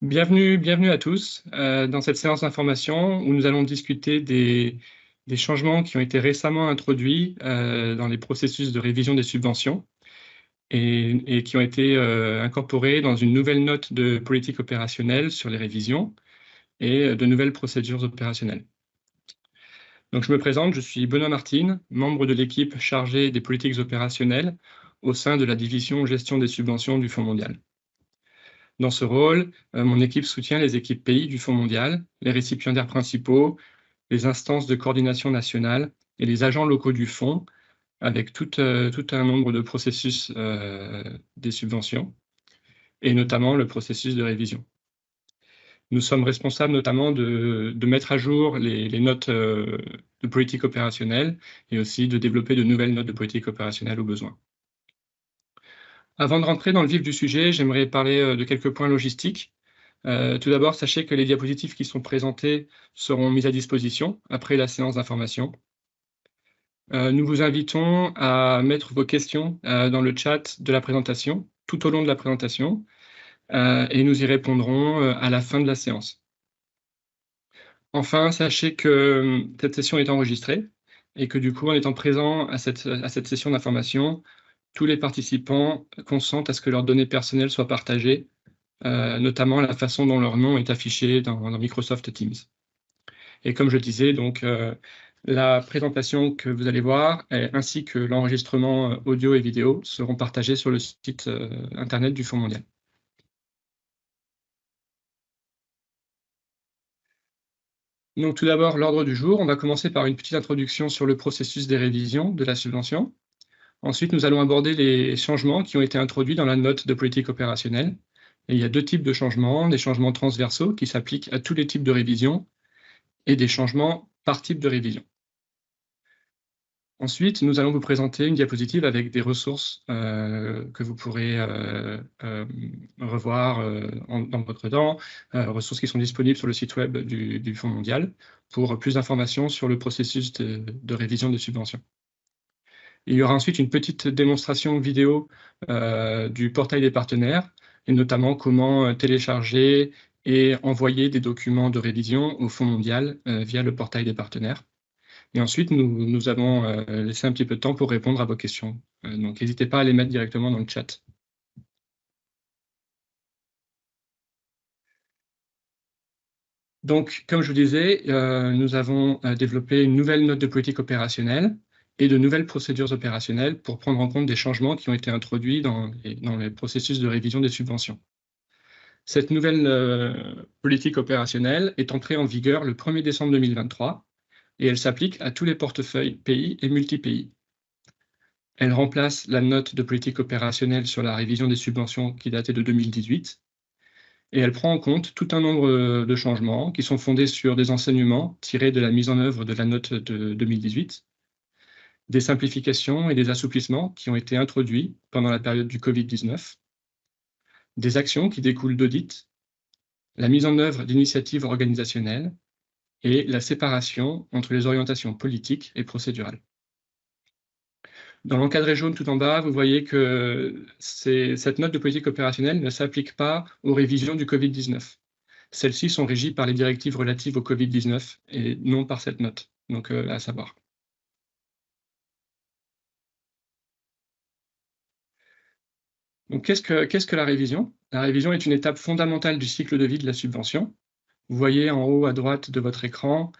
Bienvenue à tous dans cette séance d'information où nous allons discuter des changements qui ont été récemment introduits dans les processus de révision des subventions et qui ont été incorporés dans une nouvelle note de politique opérationnelle sur les révisions et de nouvelles procédures opérationnelles. Donc je me présente, je suis Benoît Martine, membre de l'équipe chargée des politiques opérationnelles au sein de la division gestion des subventions du Fonds mondial. Dans ce rôle, mon équipe soutient les équipes pays du Fonds mondial, les récipiendaires principaux, les instances de coordination nationale et les agents locaux du fonds, avec tout un nombre de processus des subventions, et notamment le processus de révision. Nous sommes responsables notamment de mettre à jour les notes de politique opérationnelle et aussi de développer de nouvelles notes de politique opérationnelle au besoin. Avant de rentrer dans le vif du sujet, j'aimerais parler de quelques points logistiques. Tout d'abord, sachez que les diapositives qui sont présentées seront mises à disposition après la séance d'information. Nous vous invitons à mettre vos questions dans le chat de la présentation, tout au long de la présentation, et nous y répondrons à la fin de la séance. Enfin, sachez que cette session est enregistrée et que du coup, en étant présent à cette session d'information, tous les participants consentent à ce que leurs données personnelles soient partagées, notamment la façon dont leur nom est affiché dans Microsoft Teams. Et comme je disais, donc, la présentation que vous allez voir, ainsi que l'enregistrement audio et vidéo, seront partagés sur le site internet du Fonds mondial. Donc tout d'abord, l'ordre du jour, on va commencer par une petite introduction sur le processus des révisions de la subvention. Ensuite, nous allons aborder les changements qui ont été introduits dans la note de politique opérationnelle. Et il y a deux types de changements, des changements transversaux qui s'appliquent à tous les types de révisions et des changements par type de révision. Ensuite, nous allons vous présenter une diapositive avec des ressources que vous pourrez revoir dans votre temps, ressources qui sont disponibles sur le site web du Fonds mondial pour plus d'informations sur le processus de révision des subventions. Il y aura ensuite une petite démonstration vidéo du portail des partenaires, et notamment comment télécharger et envoyer des documents de révision au Fonds mondial via le portail des partenaires. Et ensuite, nous allons laisser un petit peu de temps pour répondre à vos questions. Donc, n'hésitez pas à les mettre directement dans le chat. Donc, comme je vous disais, nous avons développé une nouvelle note de politique opérationnelle et de nouvelles procédures opérationnelles pour prendre en compte des changements qui ont été introduits dans les processus de révision des subventions. Cette nouvelle politique opérationnelle est entrée en vigueur le 1er décembre 2023 et elle s'applique à tous les portefeuilles pays et multi-pays. Elle remplace la note de politique opérationnelle sur la révision des subventions qui datait de 2018 et elle prend en compte tout un nombre de changements qui sont fondés sur des enseignements tirés de la mise en œuvre de la note de 2018, des simplifications et des assouplissements qui ont été introduits pendant la période du Covid-19, des actions qui découlent d'audits, la mise en œuvre d'initiatives organisationnelles et la séparation entre les orientations politiques et procédurales. Dans l'encadré jaune tout en bas, vous voyez que cette note de politique opérationnelle ne s'applique pas aux révisions du Covid-19. Celles-ci sont régies par les directives relatives au Covid-19 et non par cette note, donc à savoir. Donc qu'est-ce que la révision? La révision est une étape fondamentale du cycle de vie de la subvention. Vous voyez en haut à droite de votre écran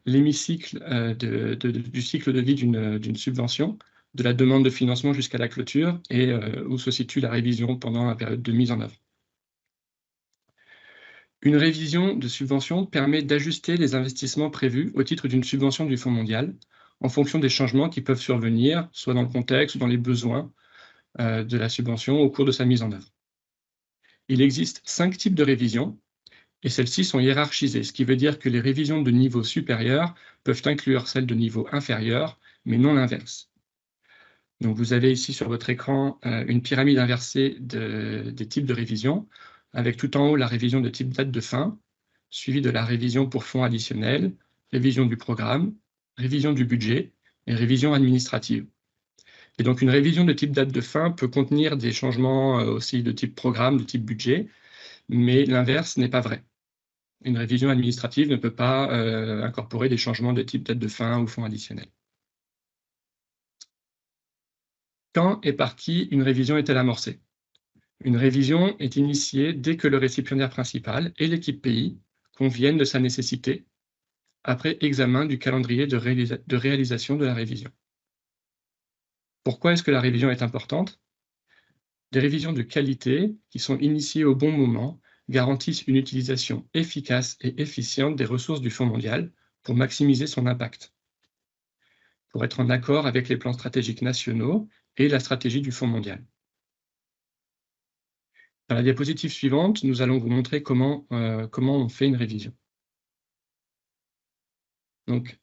l'hémicycle du cycle de vie d'une subvention, de la demande de financement jusqu'à la clôture, et où se situe la révision pendant la période de mise en œuvre. Une révision de subvention permet d'ajuster les investissements prévus au titre d'une subvention du Fonds mondial, en fonction des changements qui peuvent survenir, soit dans le contexte ou dans les besoins de la subvention au cours de sa mise en œuvre. Il existe 5 types de révisions, et celles-ci sont hiérarchisées, ce qui veut dire que les révisions de niveau supérieur peuvent inclure celles de niveau inférieur, mais non l'inverse. Donc vous avez ici sur votre écran une pyramide inversée des types de révisions, avec tout en haut la révision de type date de fin, suivie de la révision pour fonds additionnels, révision du programme, révision du budget et révision administrative. Et donc une révision de type date de fin peut contenir des changements aussi de type programme, de type budget, mais l'inverse n'est pas vrai. Une révision administrative ne peut pas incorporer des changements de type date de fin ou fonds additionnels. Quand et par qui une révision est-elle amorcée? Une révision est initiée dès que le récipiendaire principal et l'équipe pays conviennent de sa nécessité, après examen du calendrier de réalisation de la révision. Pourquoi est-ce que la révision est importante? Des révisions de qualité qui sont initiées au bon moment garantissent une utilisation efficace et efficiente des ressources du Fonds mondial pour maximiser son impact, pour être en accord avec les plans stratégiques nationaux et la stratégie du Fonds mondial. Dans la diapositive suivante, nous allons vous montrer comment on fait une révision. Donc,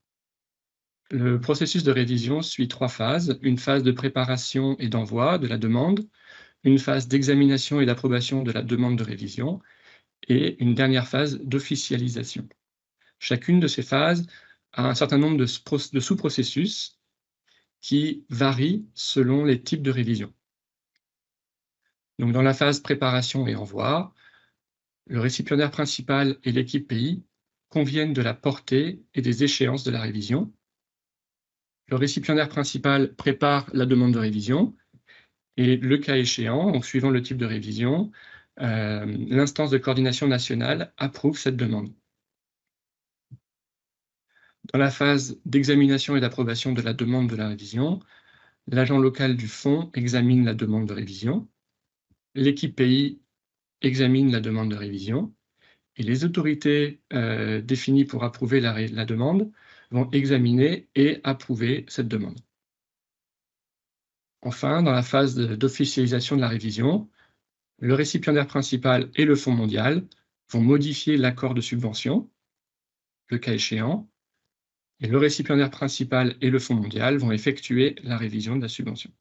le processus de révision suit 3 phases: une phase de préparation et d'envoi de la demande, une phase d'examination et d'approbation de la demande de révision et une dernière phase d'officialisation. Chacune de ces phases a un certain nombre de sous-processus qui varient selon les types de révision. Donc, dans la phase préparation et envoi, le récipiendaire principal et l'équipe pays conviennent de la portée et des échéances de la révision. Le récipiendaire principal prépare la demande de révision et, le cas échéant, en suivant le type de révision, l'instance de coordination nationale approuve cette demande. Dans la phase d'examination et d'approbation de la demande de la révision, l'agent local du fonds examine la demande de révision, l'équipe pays examine la demande de révision et les autorités définies pour approuver la demande vont examiner et approuver cette demande. Enfin, dans la phase d'officialisation de la révision, le récipiendaire principal et le Fonds mondial vont modifier l'accord de subvention, le cas échéant, et le récipiendaire principal et le Fonds mondial vont effectuer la révision de la subvention.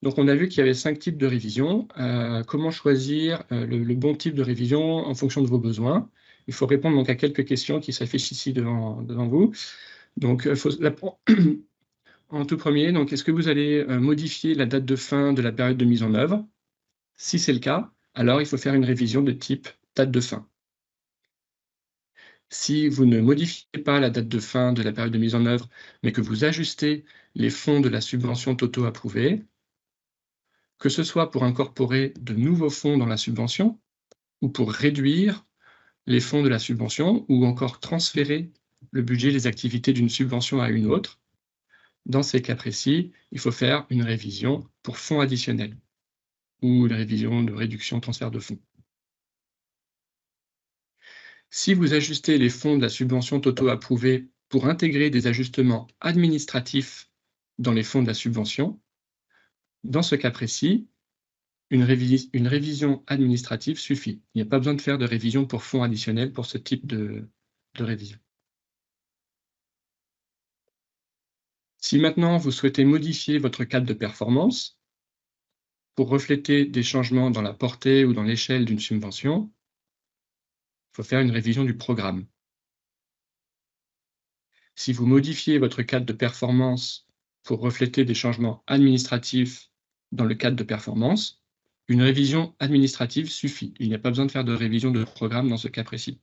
Donc, on a vu qu'il y avait 5 types de révision. Comment choisir le bon type de révision en fonction de vos besoins? Il faut répondre donc à quelques questions qui s'affichent ici devant vous. Donc, en tout premier, donc, est-ce que vous allez modifier la date de fin de la période de mise en œuvre? Si c'est le cas, alors il faut faire une révision de type date de fin. Si vous ne modifiez pas la date de fin de la période de mise en œuvre, mais que vous ajustez les fonds de la subvention totaux approuvés, que ce soit pour incorporer de nouveaux fonds dans la subvention ou pour réduire les fonds de la subvention ou encore transférer le budget des activités d'une subvention à une autre, dans ces cas précis, il faut faire une révision pour fonds additionnels ou une révision de réduction transfert de fonds. Si vous ajustez les fonds de la subvention totaux approuvés pour intégrer des ajustements administratifs dans les fonds de la subvention, dans ce cas précis, une révision administrative suffit. Il n'y a pas besoin de faire de révision pour fonds additionnels pour ce type de révision. Si maintenant vous souhaitez modifier votre cadre de performance pour refléter des changements dans la portée ou dans l'échelle d'une subvention, il faut faire une révision du programme. Si vous modifiez votre cadre de performance pour refléter des changements administratifs dans le cadre de performance, une révision administrative suffit. Il n'y a pas besoin de faire de révision de programme dans ce cas précis.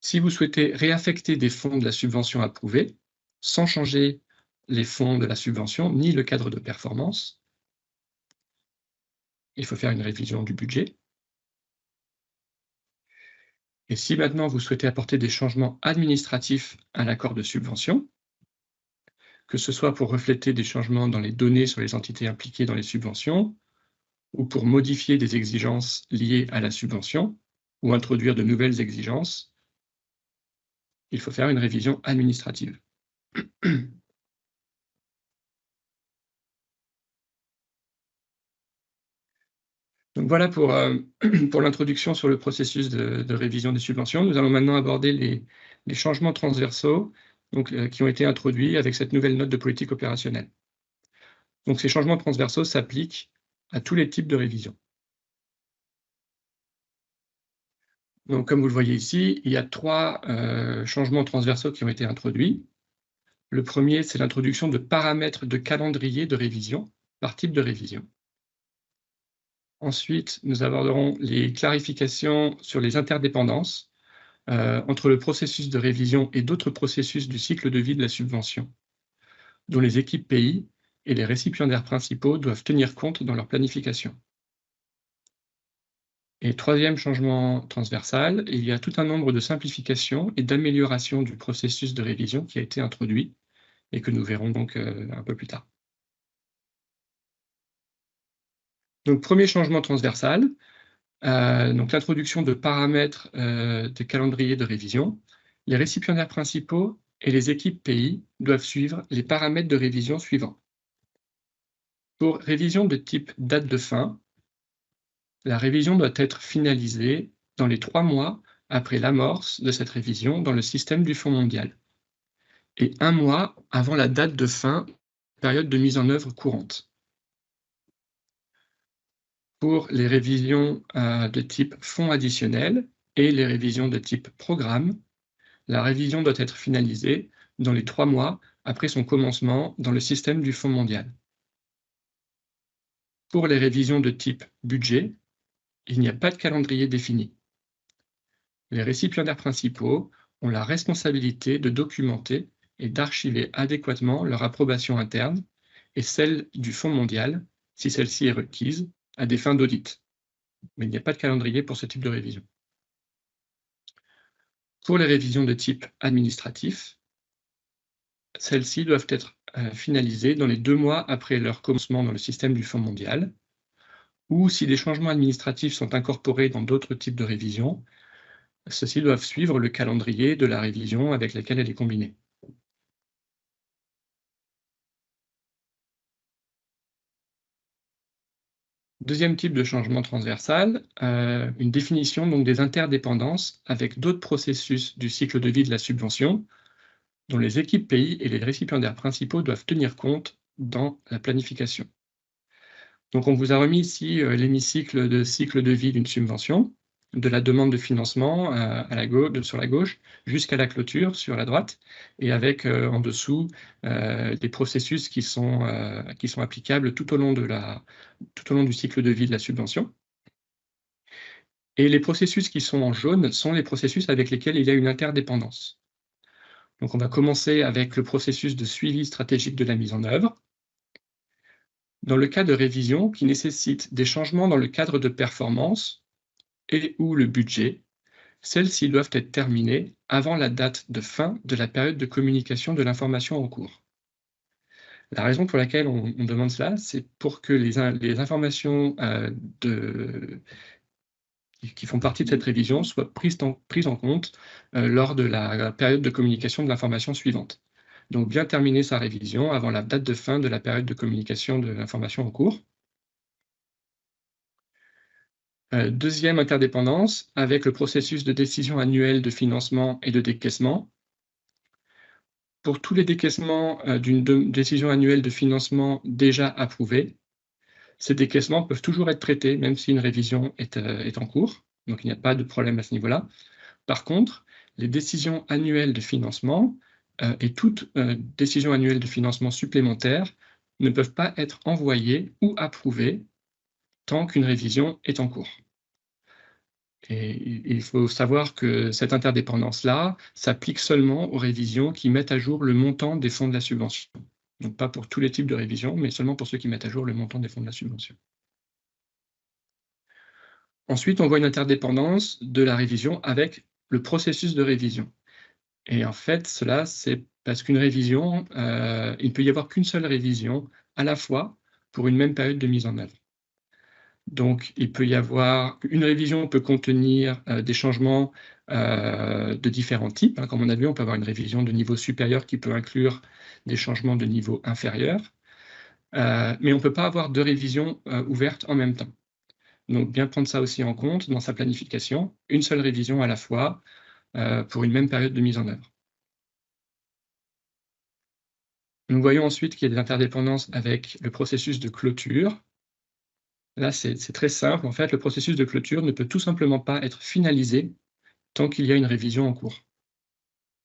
Si vous souhaitez réaffecter des fonds de la subvention approuvée, sans changer les fonds de la subvention ni le cadre de performance, il faut faire une révision du budget. Et si maintenant vous souhaitez apporter des changements administratifs à l'accord de subvention, que ce soit pour refléter des changements dans les données sur les entités impliquées dans les subventions, ou pour modifier des exigences liées à la subvention, ou introduire de nouvelles exigences, il faut faire une révision administrative. Donc voilà pour l'introduction sur le processus de révision des subventions. Nous allons maintenant aborder les changements transversaux qui ont été introduits avec cette nouvelle note de politique opérationnelle. Donc ces changements transversaux s'appliquent à tous les types de révision. Donc comme vous le voyez ici, il y a 3 changements transversaux qui ont été introduits. Le premier, c'est l'introduction de paramètres de calendrier de révision par type de révision. Ensuite, nous aborderons les clarifications sur les interdépendances entre le processus de révision et d'autres processus du cycle de vie de la subvention, dont les équipes pays et les récipiendaires principaux doivent tenir compte dans leur planification. Et troisième changement transversal, il y a tout un nombre de simplifications et d'améliorations du processus de révision qui a été introduit et que nous verrons donc un peu plus tard. Donc, premier changement transversal, donc l'introduction de paramètres de calendrier de révision. Les récipiendaires principaux et les équipes pays doivent suivre les paramètres de révision suivants. Pour révision de type date de fin, la révision doit être finalisée dans les 3 mois après l'amorce de cette révision dans le système du Fonds mondial et 1 mois avant la date de fin, période de mise en œuvre courante. Pour les révisions de type fonds additionnel et les révisions de type programme, la révision doit être finalisée dans les 3 mois après son commencement dans le système du Fonds mondial. Pour les révisions de type budget, il n'y a pas de calendrier défini. Les récipiendaires principaux ont la responsabilité de documenter et d'archiver adéquatement leur approbation interne et celle du Fonds mondial, si celle-ci est requise, à des fins d'audit. Mais il n'y a pas de calendrier pour ce type de révision. Pour les révisions de type administratif, celles-ci doivent être finalisées dans les 2 mois après leur commencement dans le système du Fonds mondial, ou si des changements administratifs sont incorporés dans d'autres types de révisions, ceux-ci doivent suivre le calendrier de la révision avec laquelle elle est combinée. Deuxième type de changement transversal, une définition donc des interdépendances avec d'autres processus du cycle de vie de la subvention, dont les équipes pays et les récipiendaires principaux doivent tenir compte dans la planification. Donc on vous a remis ici l'hémicycle de cycle de vie d'une subvention, de la demande de financement sur la gauche jusqu'à la clôture sur la droite, et avec en dessous des processus qui sont applicables tout au long du cycle de vie de la subvention. Et les processus qui sont en jaune sont les processus avec lesquels il y a une interdépendance. Donc on va commencer avec le processus de suivi stratégique de la mise en œuvre. Dans le cas de révision qui nécessite des changements dans le cadre de performance et ou le budget, celles-ci doivent être terminées avant la date de fin de la période de communication de l'information en cours. La raison pour laquelle on demande cela, c'est pour que les informations qui font partie de cette révision soient prises en compte lors de la période de communication de l'information suivante. Donc bien terminer sa révision avant la date de fin de la période de communication de l'information en cours. Deuxième interdépendance, avec le processus de décision annuelle de financement et de décaissement. Pour tous les décaissements d'une décision annuelle de financement déjà approuvée, ces décaissements peuvent toujours être traités, même si une révision est en cours, donc il n'y a pas de problème à ce niveau-là. Par contre, les décisions annuelles de financement et toute décision annuelle de financement supplémentaire ne peuvent pas être envoyées ou approuvées tant qu'une révision est en cours. Et il faut savoir que cette interdépendance-là s'applique seulement aux révisions qui mettent à jour le montant des fonds de la subvention. Donc pas pour tous les types de révisions, mais seulement pour ceux qui mettent à jour le montant des fonds de la subvention. Ensuite, on voit une interdépendance de la révision avec le processus de révision. Et en fait, cela, c'est parce qu'une révision, il ne peut y avoir qu'une seule révision à la fois pour une même période de mise en œuvre. Donc, il peut y avoir une révision peut contenir des changements de différents types. Comme on a vu, on peut avoir une révision de niveau supérieur qui peut inclure des changements de niveau inférieur. Mais on ne peut pas avoir 2 révisions ouvertes en même temps. Donc, bien prendre ça aussi en compte dans sa planification, une seule révision à la fois pour une même période de mise en œuvre. Nous voyons ensuite qu'il y a des interdépendances avec le processus de clôture. Là, c'est très simple. En fait, le processus de clôture ne peut tout simplement pas être finalisé tant qu'il y a une révision en cours.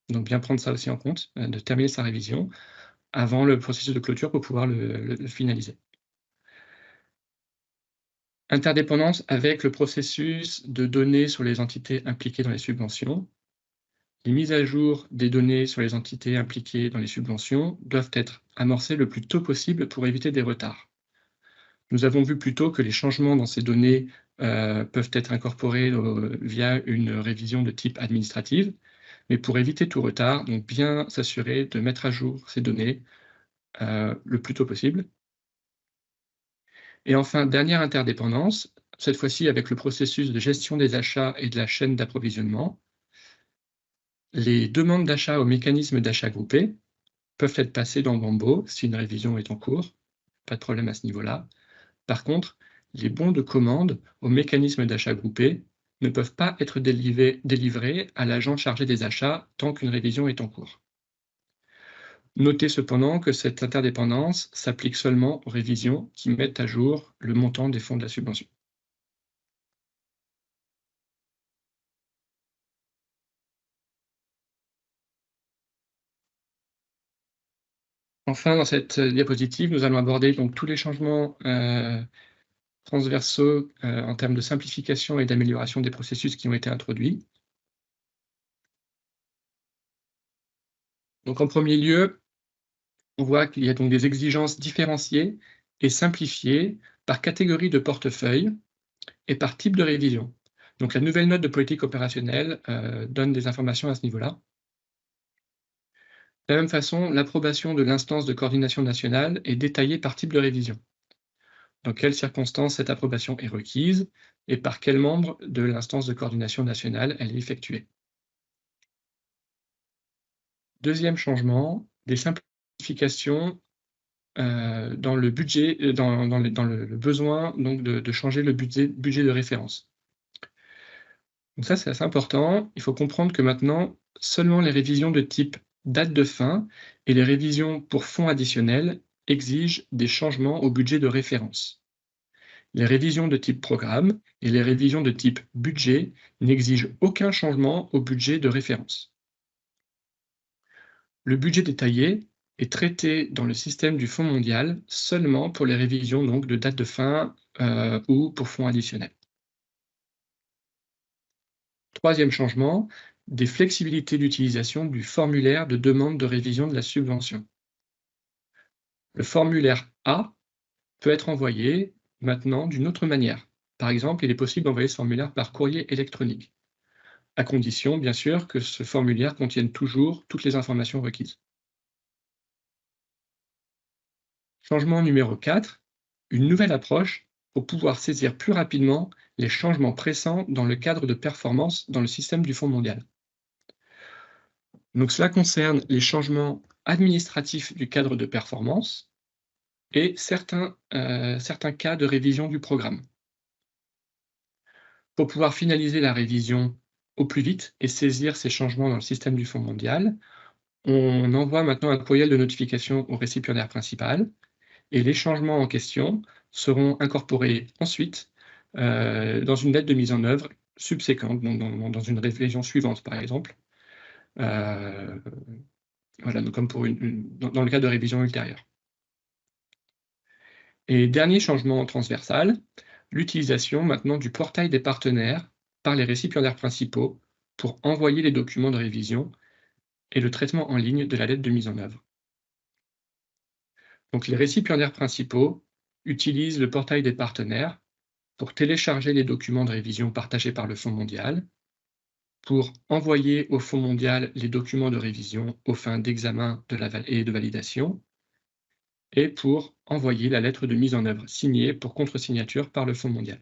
Donc bien prendre ça aussi en compte, de terminer sa révision avant le processus de clôture pour pouvoir le finaliser. Interdépendance avec le processus de données sur les entités impliquées dans les subventions. Les mises à jour des données sur les entités impliquées dans les subventions doivent être amorcées le plus tôt possible pour éviter des retards. Nous avons vu plus tôt que les changements dans ces données peuvent être incorporés via une révision de type administrative, mais pour éviter tout retard, donc bien s'assurer de mettre à jour ces données le plus tôt possible. Et enfin, dernière interdépendance, cette fois-ci avec le processus de gestion des achats et de la chaîne d'approvisionnement. Les demandes d'achat au mécanisme d'achat groupé peuvent être passées dans Bambo si une révision est en cours, pas de problème à ce niveau-là. Par contre, les bons de commande au mécanisme d'achat groupé ne peuvent pas être délivrés à l'agent chargé des achats tant qu'une révision est en cours. Notez cependant que cette interdépendance s'applique seulement aux révisions qui mettent à jour le montant des fonds de la subvention. Enfin, dans cette diapositive, nous allons aborder donc tous les changements transversaux en termes de simplification et d'amélioration des processus qui ont été introduits. Donc en premier lieu, on voit qu'il y a donc des exigences différenciées et simplifiées par catégorie de portefeuille et par type de révision. Donc la nouvelle note de politique opérationnelle donne des informations à ce niveau-là. De la même façon, l'approbation de l'instance de coordination nationale est détaillée par type de révision. Dans quelles circonstances cette approbation est requise et par quel membre de l'instance de coordination nationale elle est effectuée. Deuxième changement, des simplifications dans le budget, dans le besoin donc de changer le budget de référence. Donc ça, c'est assez important. Il faut comprendre que maintenant, seulement les révisions de type date de fin et les révisions pour fonds additionnels exigent des changements au budget de référence. Les révisions de type programme et les révisions de type budget n'exigent aucun changement au budget de référence. Le budget détaillé est traité dans le système du Fonds mondial seulement pour les révisions donc, de date de fin ou pour fonds additionnels. Troisième changement, des flexibilités d'utilisation du formulaire de demande de révision de la subvention. Le formulaire A peut être envoyé maintenant d'une autre manière. Par exemple, il est possible d'envoyer ce formulaire par courrier électronique, à condition, bien sûr, que ce formulaire contienne toujours toutes les informations requises. Changement numéro 4, une nouvelle approche pour pouvoir saisir plus rapidement les changements pressants dans le cadre de performance dans le système du Fonds mondial. Donc cela concerne les changements administratifs du cadre de performance et certains cas de révision du programme. Pour pouvoir finaliser la révision au plus vite et saisir ces changements dans le système du Fonds mondial, on envoie maintenant un courriel de notification au récipiendaire principal et les changements en question seront incorporés ensuite dans une lettre de mise en œuvre subséquente, donc dans une révision suivante par exemple, voilà, donc comme pour dans le cas de révision ultérieure. Et dernier changement transversal, l'utilisation maintenant du portail des partenaires par les récipiendaires principaux pour envoyer les documents de révision et le traitement en ligne de la lettre de mise en œuvre. Donc les récipiendaires principaux utilisent le portail des partenaires pour télécharger les documents de révision partagés par le Fonds mondial, pour envoyer au Fonds mondial les documents de révision aux fins d'examen et de validation, et pour envoyer la lettre de mise en œuvre signée pour contre-signature par le Fonds mondial.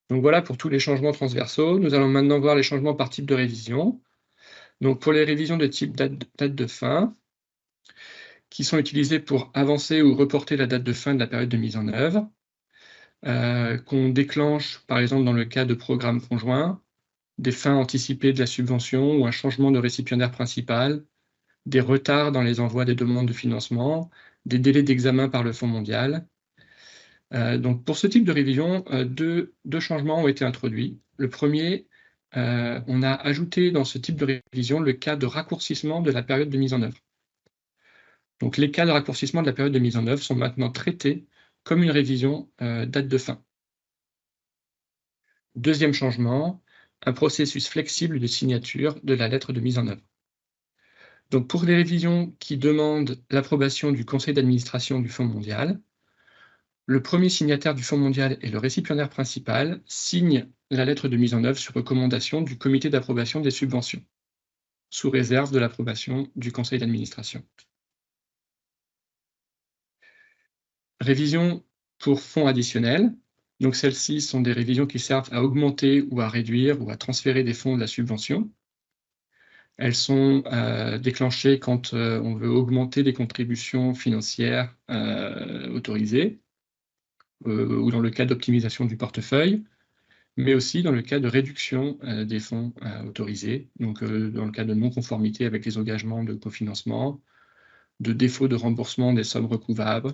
Donc voilà pour tous les changements transversaux. Nous allons maintenant voir les changements par type de révision. Donc pour les révisions de type date de fin, qui sont utilisées pour avancer ou reporter la date de fin de la période de mise en œuvre, qu'on déclenche par exemple dans le cas de programmes conjoints, des fins anticipées de la subvention ou un changement de récipiendaire principal, des retards dans les envois des demandes de financement, des délais d'examen par le Fonds mondial. Donc pour ce type de révision, deux changements ont été introduits. Le premier on a ajouté dans ce type de révision le cas de raccourcissement de la période de mise en œuvre. Donc les cas de raccourcissement de la période de mise en œuvre sont maintenant traités comme une révision date de fin. Deuxième changement, un processus flexible de signature de la lettre de mise en œuvre. Donc pour les révisions qui demandent l'approbation du conseil d'administration du Fonds mondial, le premier signataire du Fonds mondial et le récipiendaire principal signent la lettre de mise en œuvre sur recommandation du comité d'approbation des subventions, sous réserve de l'approbation du conseil d'administration. Révision pour fonds additionnels. Donc celles-ci sont des révisions qui servent à augmenter ou à réduire ou à transférer des fonds de la subvention. Elles sont déclenchées quand on veut augmenter des contributions financières autorisées, ou dans le cas d'optimisation du portefeuille, mais aussi dans le cas de réduction des fonds autorisés, donc dans le cas de non-conformité avec les engagements de cofinancement, de défaut de remboursement des sommes recouvables,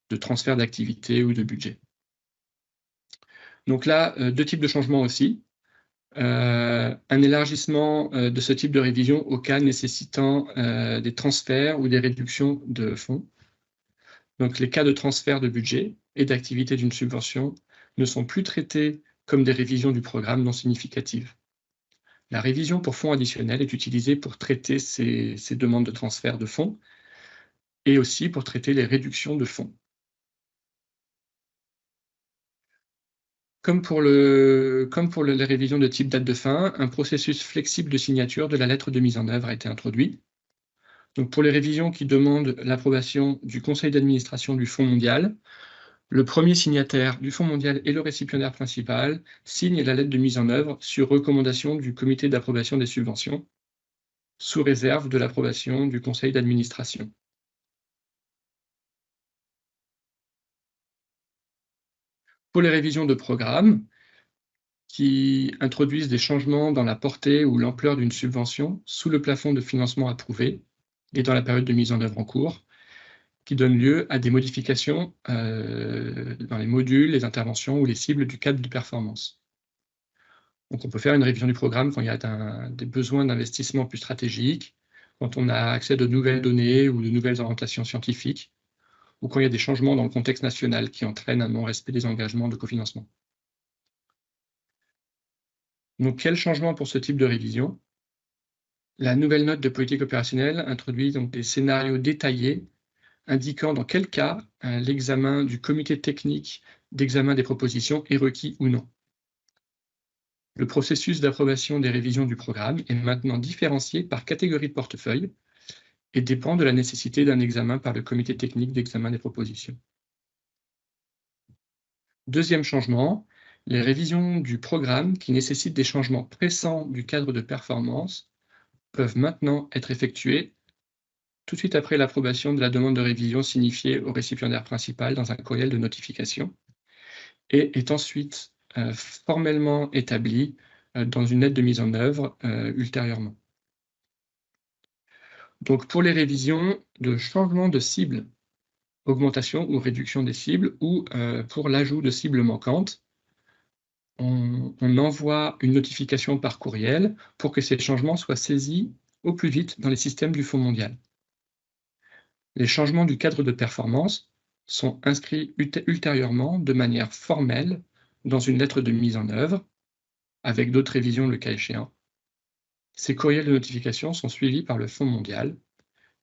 de transfert d'activité ou de budget. Donc là, deux types de changements aussi. Un élargissement de ce type de révision au cas nécessitant des transferts ou des réductions de fonds. Donc les cas de transfert de budget et d'activité d'une subvention ne sont plus traités comme des révisions du programme non significatives. La révision pour fonds additionnels est utilisée pour traiter ces demandes de transfert de fonds et aussi pour traiter les réductions de fonds. Comme pour les révisions de type date de fin, un processus flexible de signature de la lettre de mise en œuvre a été introduit. Donc pour les révisions qui demandent l'approbation du conseil d'administration du Fonds mondial, le premier signataire du Fonds mondial et le récipiendaire principal signent la lettre de mise en œuvre sur recommandation du comité d'approbation des subventions, sous réserve de l'approbation du conseil d'administration. Pour les révisions de programme, qui introduisent des changements dans la portée ou l'ampleur d'une subvention sous le plafond de financement approuvé et dans la période de mise en œuvre en cours, qui donnent lieu à des modifications dans les modules, les interventions ou les cibles du cadre de performance. Donc on peut faire une révision du programme quand il y a des besoins d'investissement plus stratégiques, quand on a accès à de nouvelles données ou de nouvelles orientations scientifiques, ou quand il y a des changements dans le contexte national qui entraînent un non-respect des engagements de cofinancement. Donc quel changement pour ce type de révision? La nouvelle note de politique opérationnelle introduit donc des scénarios détaillés indiquant dans quel cas l'examen du comité technique d'examen des propositions est requis ou non. Le processus d'approbation des révisions du programme est maintenant différencié par catégorie de portefeuille et dépend de la nécessité d'un examen par le comité technique d'examen des propositions. Deuxième changement, les révisions du programme qui nécessitent des changements pressants du cadre de performance peuvent maintenant être effectuées tout de suite après l'approbation de la demande de révision signifiée au récipiendaire principal dans un courriel de notification et est ensuite formellement établie dans une lettre de mise en œuvre ultérieurement. Donc pour les révisions de changement de cible, augmentation ou réduction des cibles, ou pour l'ajout de cibles manquantes, on envoie une notification par courriel pour que ces changements soient saisis au plus vite dans les systèmes du Fonds mondial. Les changements du cadre de performance sont inscrits ultérieurement de manière formelle dans une lettre de mise en œuvre, avec d'autres révisions le cas échéant. Ces courriels de notification sont suivis par le Fonds mondial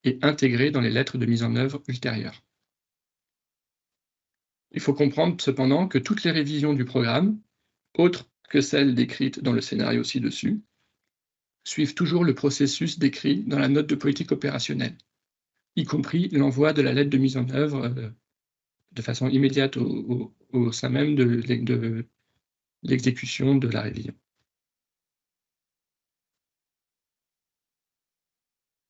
et intégrés dans les lettres de mise en œuvre ultérieures. Il faut comprendre cependant que toutes les révisions du programme, autres que celles décrites dans le scénario ci-dessus, suivent toujours le processus décrit dans la note de politique opérationnelle, y compris l'envoi de la lettre de mise en œuvre de façon immédiate au sein même de l'exécution de la révision.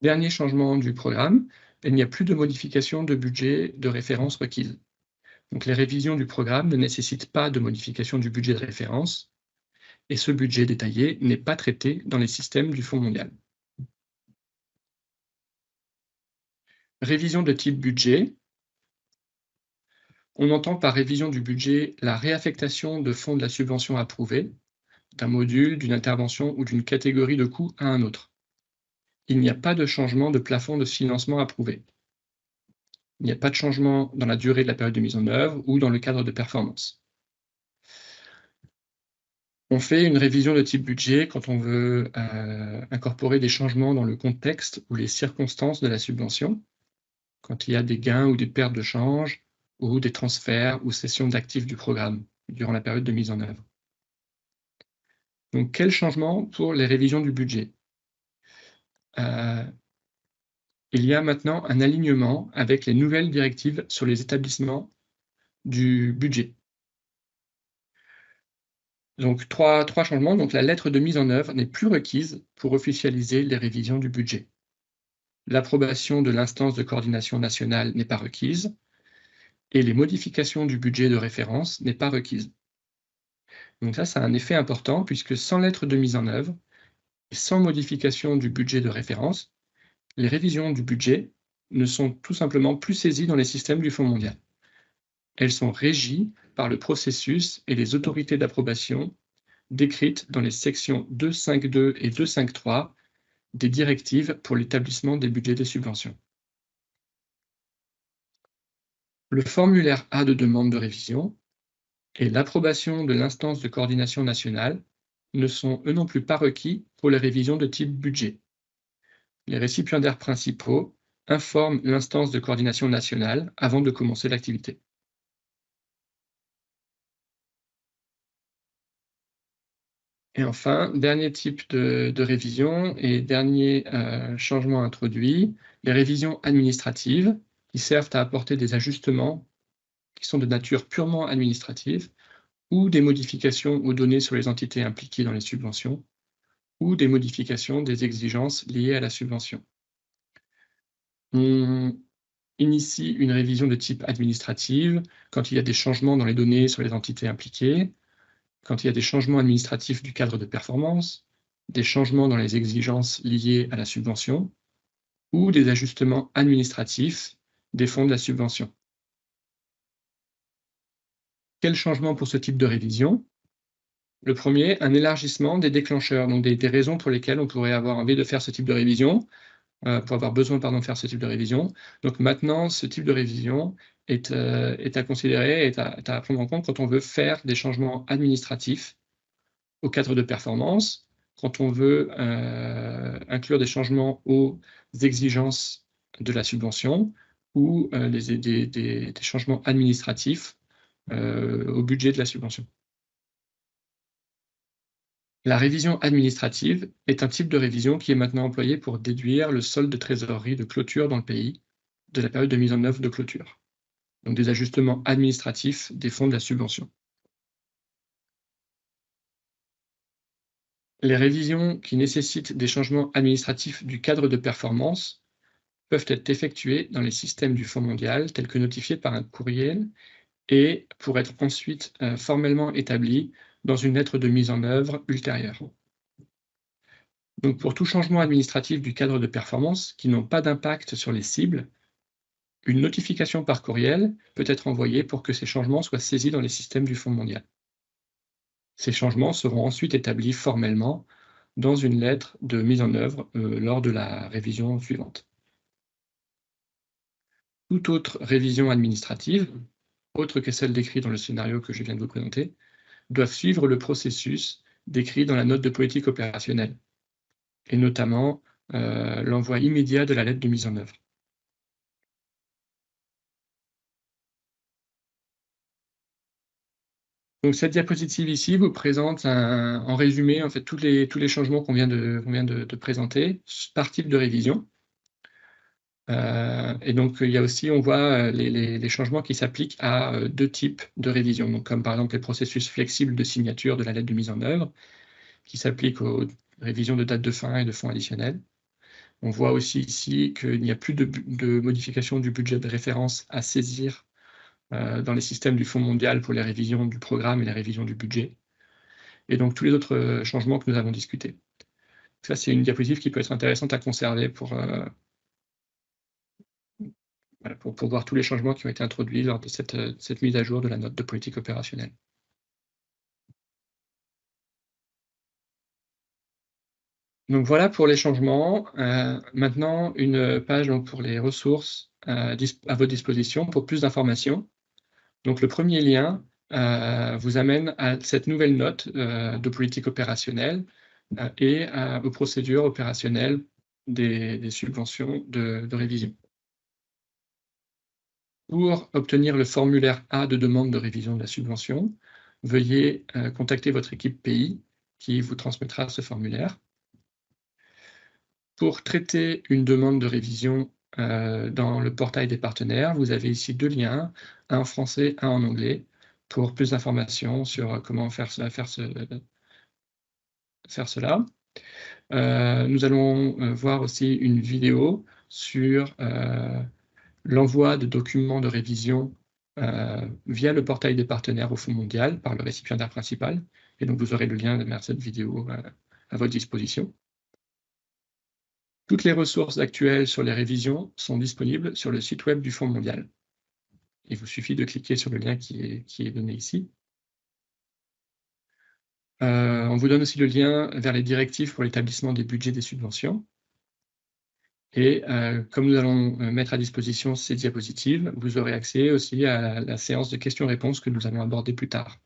Dernier changement du programme, il n'y a plus de modification de budget de référence requise. Donc les révisions du programme ne nécessitent pas de modification du budget de référence, et ce budget détaillé n'est pas traité dans les systèmes du Fonds mondial. Révision de type budget. On entend par révision du budget la réaffectation de fonds de la subvention approuvée d'un module, d'une intervention ou d'une catégorie de coûts à un autre. Il n'y a pas de changement de plafond de financement approuvé. Il n'y a pas de changement dans la durée de la période de mise en œuvre ou dans le cadre de performance. On fait une révision de type budget quand on veut incorporer des changements dans le contexte ou les circonstances de la subvention, quand il y a des gains ou des pertes de change, ou des transferts ou cessions d'actifs du programme durant la période de mise en œuvre. Donc, quel changement pour les révisions du budget? Il y a maintenant un alignement avec les nouvelles directives sur les établissements du budget. Donc, trois changements. Donc, la lettre de mise en œuvre n'est plus requise pour officialiser les révisions du budget. L'approbation de l'instance de coordination nationale n'est pas requise et les modifications du budget de référence n'est pas requise. Donc ça a un effet important puisque sans lettre de mise en œuvre et sans modification du budget de référence, les révisions du budget ne sont tout simplement plus saisies dans les systèmes du Fonds mondial. Elles sont régies par le processus et les autorités d'approbation décrites dans les sections 2.5.2 et 2.5.3 des directives pour l'établissement des budgets des subventions. Le formulaire A de demande de révision et l'approbation de l'instance de coordination nationale ne sont eux non plus pas requis pour les révisions de type budget. Les récipiendaires principaux informent l'instance de coordination nationale avant de commencer l'activité. Et enfin, dernier type de révision et dernier changement introduit, les révisions administratives qui servent à apporter des ajustements qui sont de nature purement administrative ou des modifications aux données sur les entités impliquées dans les subventions ou des modifications des exigences liées à la subvention. On initie une révision de type administrative quand il y a des changements dans les données sur les entités impliquées, quand il y a des changements administratifs du cadre de performance, des changements dans les exigences liées à la subvention, ou des ajustements administratifs des fonds de la subvention. Quel changement pour ce type de révision? Le premier, un élargissement des déclencheurs, donc des raisons pour lesquelles on pourrait avoir envie de faire ce type de révision, pour avoir besoin de faire ce type de révision. Donc maintenant, ce type de révision est à considérer, est à prendre en compte quand on veut faire des changements administratifs au cadre de performance, quand on veut inclure des changements aux exigences de la subvention ou des changements administratifs au budget de la subvention. La révision administrative est un type de révision qui est maintenant employé pour déduire le solde de trésorerie de clôture dans le pays de la période de mise en œuvre de clôture. Donc des ajustements administratifs des fonds de la subvention. Les révisions qui nécessitent des changements administratifs du cadre de performance peuvent être effectuées dans les systèmes du Fonds mondial tels que notifiés par un courriel et pour être ensuite formellement établis dans une lettre de mise en œuvre ultérieure. Donc pour tout changement administratif du cadre de performance qui n'ont pas d'impact sur les cibles, une notification par courriel peut être envoyée pour que ces changements soient saisis dans les systèmes du Fonds mondial. Ces changements seront ensuite établis formellement dans une lettre de mise en œuvre lors de la révision suivante. Toute autre révision administrative, autre que celle décrite dans le scénario que je viens de vous présenter, doivent suivre le processus décrit dans la note de politique opérationnelle, et notamment l'envoi immédiat de la lettre de mise en œuvre. Donc cette diapositive ici vous présente en résumé en fait tous les changements qu'on vient de présenter par type de révision. Et donc il y a aussi, on voit les changements qui s'appliquent à deux types de révision, donc comme par exemple les processus flexibles de signature de la lettre de mise en œuvre, qui s'appliquent aux révisions de date de fin et de fonds additionnels. On voit aussi ici qu'il n'y a plus de modification du budget de référence à saisir dans les systèmes du Fonds mondial pour les révisions du programme et les révisions du budget, et donc tous les autres changements que nous avons discutés. Ça, c'est une diapositive qui peut être intéressante à conserver pour voir tous les changements qui ont été introduits lors de cette mise à jour de la note de politique opérationnelle. Donc voilà pour les changements. Maintenant, une page donc, pour les ressources à votre disposition pour plus d'informations. Donc le premier lien vous amène à cette nouvelle note de politique opérationnelle aux procédures opérationnelles des subventions de révision. Pour obtenir le formulaire A de demande de révision de la subvention, veuillez contacter votre équipe pays qui vous transmettra ce formulaire. Pour traiter une demande de révision dans le portail des partenaires, vous avez ici 2 liens, un en français, un en anglais, pour plus d'informations sur comment faire cela. Nous allons voir aussi une vidéo sur l'envoi de documents de révision via le portail des partenaires au Fonds mondial par le récipiendaire principal. Et donc, vous aurez le lien vers cette vidéo à votre disposition. Toutes les ressources actuelles sur les révisions sont disponibles sur le site web du Fonds mondial. Il vous suffit de cliquer sur le lien qui est donné ici. On vous donne aussi le lien vers les directives pour l'établissement des budgets des subventions. Et comme nous allons mettre à disposition ces diapositives, vous aurez accès aussi à la séance de questions-réponses que nous allons aborder plus tard.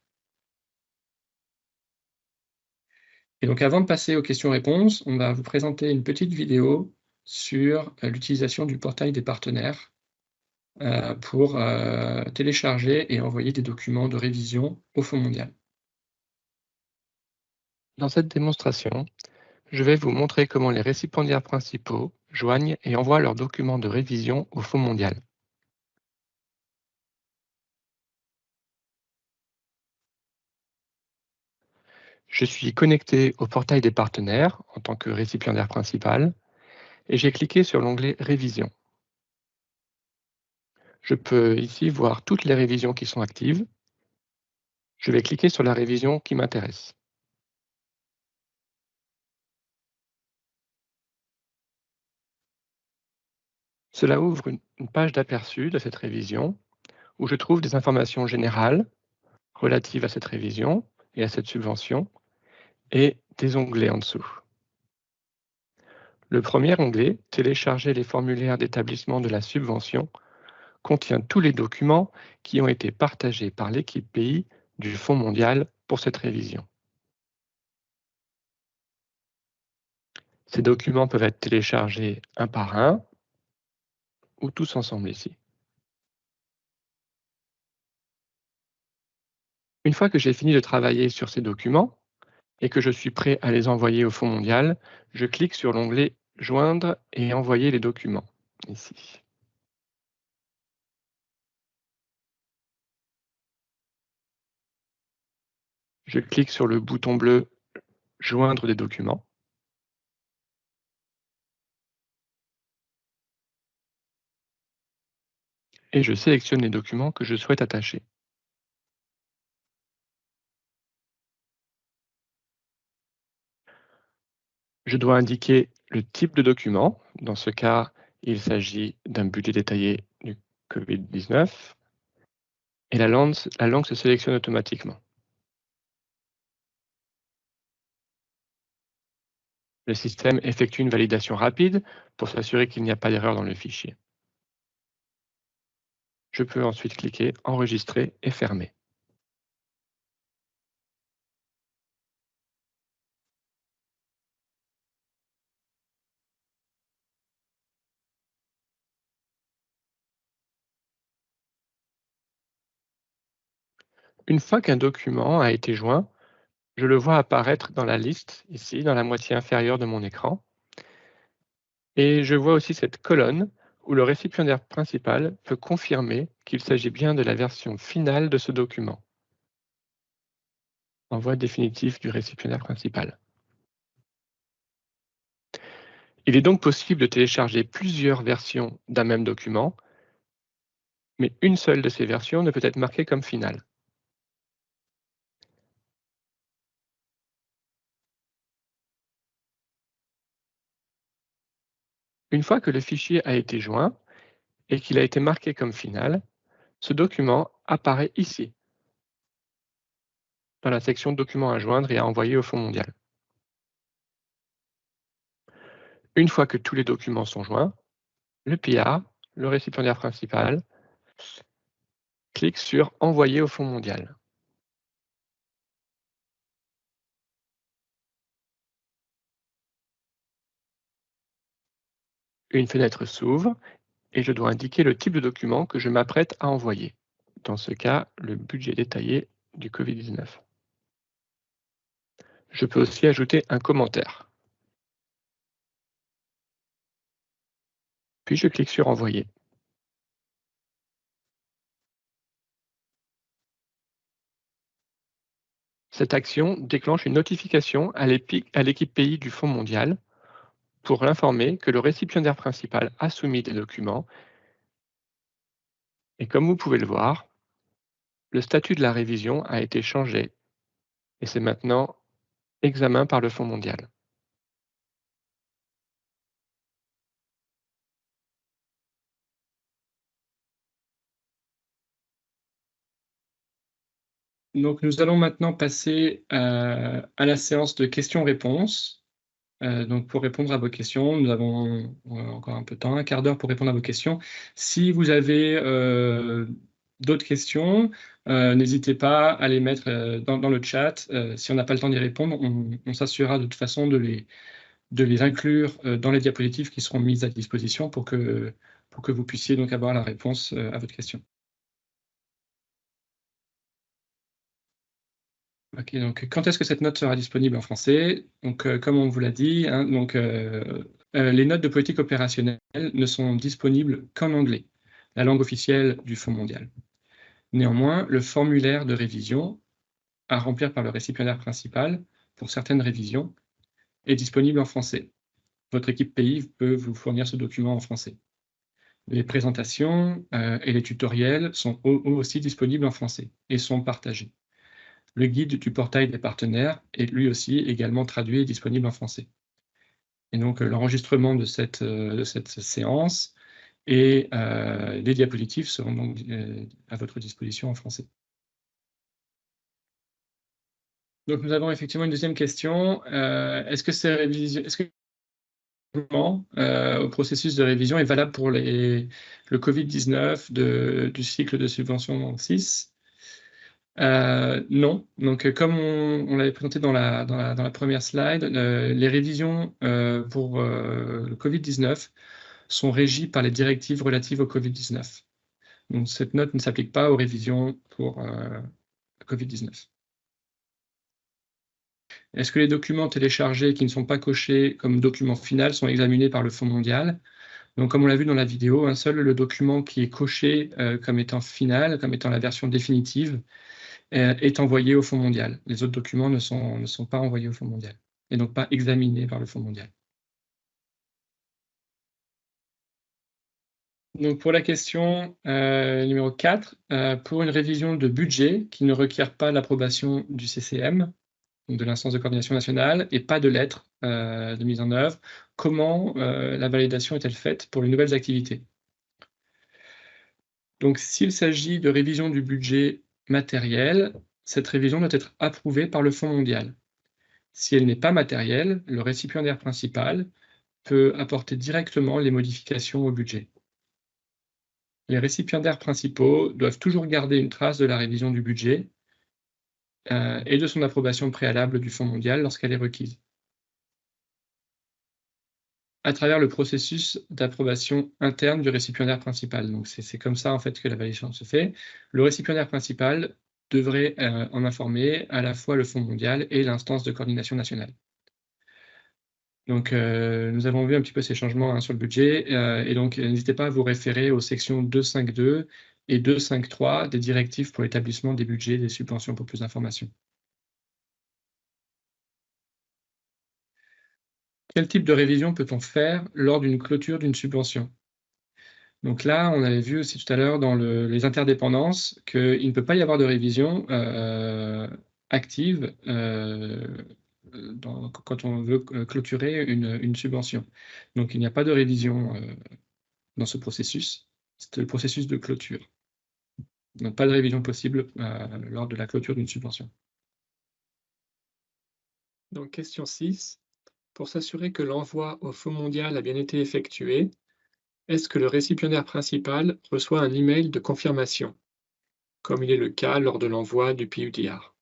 Et donc avant de passer aux questions-réponses, on va vous présenter une petite vidéo sur l'utilisation du portail des partenaires pour télécharger et envoyer des documents de révision au Fonds mondial. Dans cette démonstration, je vais vous montrer comment les récipiendaires principaux joignent et envoient leurs documents de révision au Fonds mondial. Je suis connecté au portail des partenaires en tant que récipiendaire principal et j'ai cliqué sur l'onglet Révision. Je peux ici voir toutes les révisions qui sont actives. Je vais cliquer sur la révision qui m'intéresse. Cela ouvre une page d'aperçu de cette révision où je trouve des informations générales relatives à cette révision et à cette subvention et des onglets en dessous. Le premier onglet, Télécharger les formulaires d'établissement de la subvention, contient tous les documents qui ont été partagés par l'équipe pays du Fonds mondial pour cette révision. Ces documents peuvent être téléchargés un par un ou tous ensemble ici. Une fois que j'ai fini de travailler sur ces documents et que je suis prêt à les envoyer au Fonds mondial, je clique sur l'onglet « Joindre et envoyer les documents » ici. Je clique sur le bouton bleu « Joindre des documents » et je sélectionne les documents que je souhaite attacher. Je dois indiquer le type de document. Dans ce cas, il s'agit d'un budget détaillé du Covid-19 et la langue se sélectionne automatiquement. Le système effectue une validation rapide pour s'assurer qu'il n'y a pas d'erreur dans le fichier. Je peux ensuite cliquer « Enregistrer » et fermer. Une fois qu'un document a été joint, je le vois apparaître dans la liste, ici, dans la moitié inférieure de mon écran. Et je vois aussi cette colonne où le récipiendaire principal peut confirmer qu'il s'agit bien de la version finale de ce document. Envoi définitif du récipiendaire principal. Il est donc possible de télécharger plusieurs versions d'un même document, mais une seule de ces versions ne peut être marquée comme finale. Une fois que le fichier a été joint et qu'il a été marqué comme final, ce document apparaît ici, dans la section Documents à joindre et à envoyer au Fonds mondial. Une fois que tous les documents sont joints, le PIA, le récipiendaire principal, clique sur « Envoyer au Fonds mondial ». Une fenêtre s'ouvre et je dois indiquer le type de document que je m'apprête à envoyer. Dans ce cas, le budget détaillé du Covid-19. Je peux aussi ajouter un commentaire. Puis je clique sur « Envoyer ». Cette action déclenche une notification à l'équipe pays du Fonds mondial pour l'informer que le récipiendaire principal a soumis des documents. Et comme vous pouvez le voir, le statut de la révision a été changé et c'est maintenant examen par le Fonds mondial. Donc, nous allons maintenant passer à la séance de questions-réponses. Donc, pour répondre à vos questions, nous avons encore un peu de temps, un quart d'heure pour répondre à vos questions. Si vous avez d'autres questions, n'hésitez pas à les mettre dans le chat. Si on n'a pas le temps d'y répondre, on s'assurera de toute façon de les inclure dans les diapositives qui seront mises à disposition pour que vous puissiez donc avoir la réponse à votre question. Ok, donc quand est-ce que cette note sera disponible en français? Donc, comme on vous l'a dit, hein, donc, les notes de politique opérationnelle ne sont disponibles qu'en anglais, la langue officielle du Fonds mondial. Néanmoins, le formulaire de révision à remplir par le récipiendaire principal pour certaines révisions est disponible en français. Votre équipe pays peut vous fournir ce document en français. Les présentations et les tutoriels sont aussi disponibles en français et sont partagés. Le guide du portail des partenaires est lui aussi également traduit et disponible en français. Et donc, l'enregistrement de cette séance et les diapositives seront donc à votre disposition en français. Donc, nous avons effectivement une deuxième question. Est-ce que au processus de révision est valable pour le Covid-19 du cycle de subvention 6? Non. Donc, comme on l'avait présenté dans la première slide, les révisions pour le Covid-19 sont régies par les directives relatives au Covid-19. Donc, cette note ne s'applique pas aux révisions pour le Covid-19. Est-ce que les documents téléchargés qui ne sont pas cochés comme document final sont examinés par le Fonds mondial? Donc, comme on l'a vu dans la vidéo, un seul le document qui est coché comme étant final, comme étant la version définitive, est envoyé au Fonds mondial. Les autres documents ne sont pas envoyés au Fonds mondial et donc pas examinés par le Fonds mondial. Donc, pour la question numéro 4, pour une révision de budget qui ne requiert pas l'approbation du CCM, donc de l'instance de coordination nationale, et pas de lettre de mise en œuvre, comment la validation est-elle faite pour les nouvelles activités? Donc, s'il s'agit de révision du budget matériel, cette révision doit être approuvée par le Fonds mondial. Si elle n'est pas matérielle, le récipiendaire principal peut apporter directement les modifications au budget. Les récipiendaires principaux doivent toujours garder une trace de la révision du budget et de son approbation préalable du Fonds mondial lorsqu'elle est requise. À travers le processus d'approbation interne du récipiendaire principal. Donc, c'est comme ça en fait que la validation se fait. Le récipiendaire principal devrait en informer à la fois le Fonds mondial et l'instance de coordination nationale. Donc, nous avons vu un petit peu ces changements sur le budget, et donc n'hésitez pas à vous référer aux sections 2.5.2 et 2.5.3 des directives pour l'établissement des budgets des subventions pour plus d'informations. Quel type de révision peut-on faire lors d'une clôture d'une subvention? Donc là, on avait vu aussi tout à l'heure dans les interdépendances qu'il ne peut pas y avoir de révision active quand on veut clôturer une subvention. Donc il n'y a pas de révision dans ce processus. C'est le processus de clôture. Donc pas de révision possible lors de la clôture d'une subvention. Donc question 6. pour s'assurer que l'envoi au Fonds mondial a bien été effectué, est-ce que le récipiendaire principal reçoit un email de confirmation, comme il est le cas lors de l'envoi du PUDR?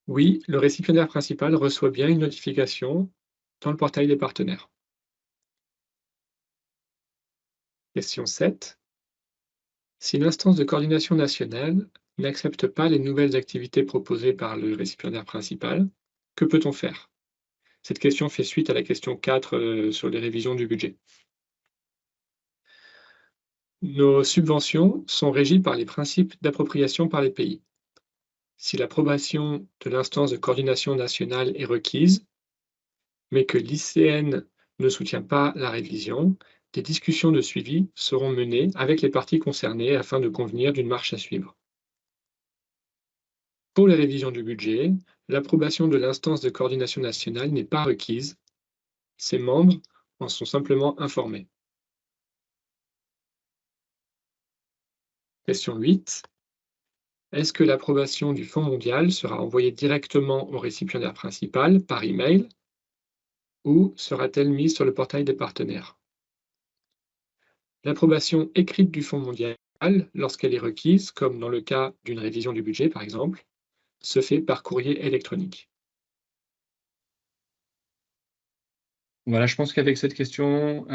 Oui, le récipiendaire principal reçoit bien une notification dans le portail des partenaires. Question 7. Si l'instance de coordination nationale n'accepte pas les nouvelles activités proposées par le récipiendaire principal, que peut-on faire? Cette question fait suite à la question 4 sur les révisions du budget. Nos subventions sont régies par les principes d'appropriation par les pays. Si l'approbation de l'instance de coordination nationale est requise, mais que l'ICN ne soutient pas la révision, des discussions de suivi seront menées avec les parties concernées afin de convenir d'une marche à suivre. Pour les révisions du budget, l'approbation de l'instance de coordination nationale n'est pas requise. Ses membres en sont simplement informés. Question 8. Est-ce que l'approbation du Fonds mondial sera envoyée directement au récipiendaire principal par email ou sera-t-elle mise sur le portail des partenaires? L'approbation écrite du Fonds mondial, lorsqu'elle est requise, comme dans le cas d'une révision du budget par exemple, se fait par courrier électronique. Voilà, je pense qu'avec cette question,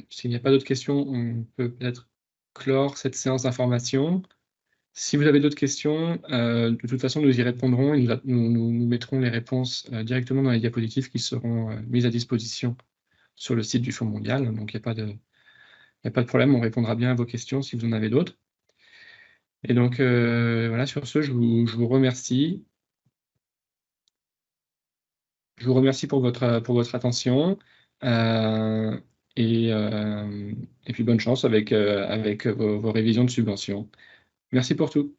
s'il n'y a pas d'autres questions, on peut peut-être clore cette séance d'information. Si vous avez d'autres questions, de toute façon, nous y répondrons et nous mettrons les réponses directement dans les diapositives qui seront mises à disposition sur le site du Fonds mondial. Donc, il n'y a pas de problème, on répondra bien à vos questions si vous en avez d'autres. Et donc, voilà, sur ce, je vous remercie. Je vous remercie pour votre attention. Et puis bonne chance avec vos révisions de subventions. Merci pour tout.